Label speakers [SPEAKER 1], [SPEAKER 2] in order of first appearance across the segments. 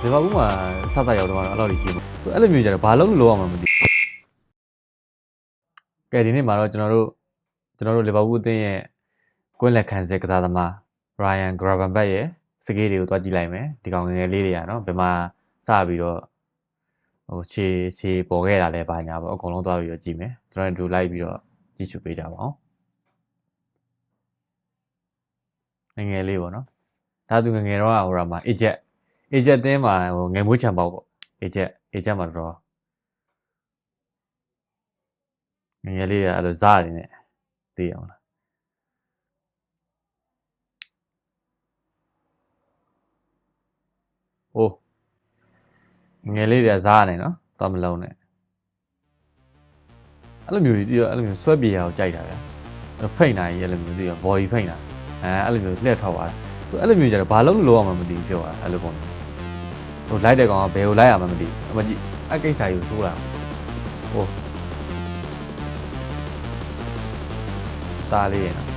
[SPEAKER 1] ဒီမှာဥမာစသရောက်တော့အဲ့လိုရှိမှာသူအဲ့လိုမျိုးကြတော့ဘာလို့လောရမှာမသိကဲဒီနေ့မှာတော့ကျွန်တော်တို့လီဗာပူးအသင်းရဲ့ကွင်းလက်ခံစစ်ကစားသမား Ryan Gravenberch ရဲ့စကေးတွေကိုတွားကြည့်လိုက်မယ်ဒီကောင်ငယ်လေးတွေကနော်ဘယ်မှာစပြီးတော့ဟိုခြေပေါ်ခဲ့တာလဲဘာညာပေါ့အကုန်လုံးတွားပြီးတော့ကြည့်မယ်ကျွန်တော်တို့လိုက်ပြီးတော့ကြည့်ရှုပေးကြပါအောင်ငယ်လေးပေါ့နော်ဒါသူငယ်တော့ဟိုမှာ Egypt အသင်းမှာဟိုငယ်မွေးချံပေါက်ပေါ့ Egypt မှာတော့ငယ်လေးကအဲ့လိုဇာတ်နေနဲ့သိအောင်လားဟိုငယ်လေးတွေကဇာတ်နေနော်တော့မလုံးနဲ့အဲ့လိုမျိုးကြီးအဲ့လိုမျိုးဆွဲပြေရအောင်ကြိုက်တာဗျာဖိတ်နိုင်အဲ့လိုမျိုးသိရ body ဖိတ်တာအဲ့လိုမျိုးလှည့်ထောက်သွားတာသူအဲ့လိုမျိုးကြတော့ဘာလို့လောရမှာမသိဘူးပြောတာအဲ့လိုပုံဟိုလိုက်တဲ့ကောင်ကဘယ်ကိုလိုက်ရမှာမသိဘူးအမကြီးအကိစ္စကြီးကိုစိုးတာဟိုသားလေးရနော်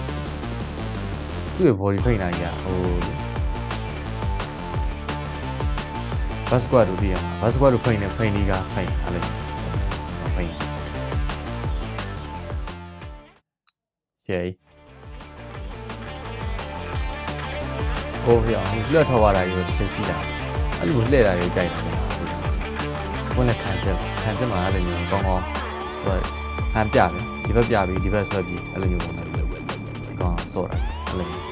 [SPEAKER 1] သူ့ရဲ့ body ဖိတ်နိုင်ကြီးဟိုဘတ်စကွာတို့သိရမှာဘတ်စကွာတို့ဖိတ်နေဖိတ်နီးကဖိတ်အဲ့လိုဖိတ်ရှေးဟိုပြောင်းလွတ်ထောက်ရတာကြီးကိုစိတ်ကြည့်တာအဲ့လိုလှည့်တာတွေကြိုက်တာဘုန်းနဲ့ခံစစ်မှာအဲ့လိုမျိုးကောင်းကောင်းဟိုဟန်ပြပြီဒီဘက်ပြပြီဒီဘက်ဆွဲပြီအဲ့လိုမျိုးပုံစံဒီကောင်ဆော့တာအဲ့လိုမျိုး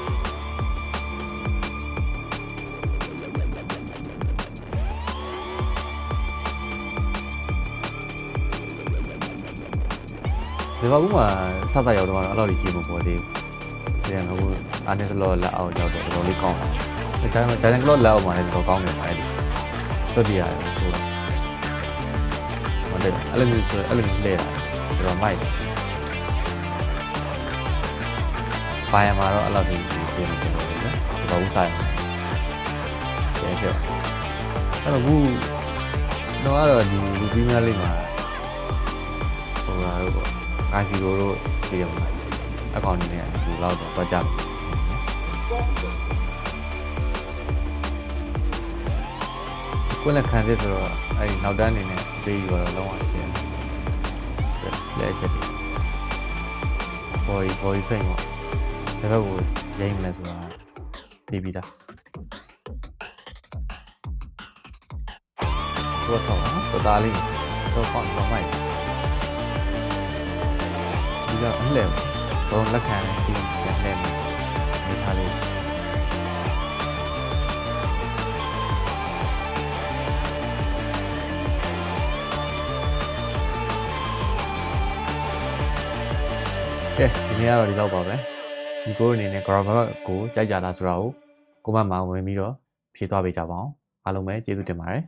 [SPEAKER 1] ဒီဘက်မှာစသရောက်တော့အဲ့လိုရှိမှာပေါ့သေးတယ်အခုအာနေစလောလက်အောင်ရောက်တော့တော်တော်လေးကောင်းတာဂျိုင်းကလောလက်အောင်မှာလည်းတော်တော်ကောင်းနေပါလေဆွတ်ပြရတယ်ဆိုတော့ဟုတ်တယ်အဲ့လိုမျိုးဆိုအဲ့လိုမျိုးလဲတာတော်တော်မိုက်တယ်ဘာရမှာတော့အဲ့လိုဒီရှင်းနေတယ်နော်ဒီဘာဦးဆိုင်ရှင်းချက်အဲ့တော့ဘူးတော့အဲ့တော့ဒီလူပီးများလေးမှာဟိုလာတော့ကာစီကိုတို့သိရမှာအကောင့်နေနဲ့ဒီလောက်တော့ပတ်ကြမယ်ကွင်းလက်ခံစစ်ဆိုတော့အဲဒီနောက်တန်းနေနဲ့ပေးပြီးတော့လုံးဝရှင်းလဲချက်တယ်ဘော်ဒီဖိတ်ပေါ့ဒီဘက်ကိုရိမ့်မလဲဆိုတာသိပြီးသားတော့တော့တားလေးတော့ကောင်းတော့မိုက်ဒီကအလှည့်တော့လက်ခံပြီးပြန်လှည့်မယ်နေထားလေးကဲဒီနေ့ကတော့ဒီလောက်ပါပဲဒီကိုအနေနဲ့ Gravenberch ကိုကြိုက်ကြလားဆိုတာကိုကွန်မန့်မှာဝင်ပြီးတော့ဖြေသွားပေးကြပါအောင်အားလုံးပဲကျေးဇူးတင်ပါတယ်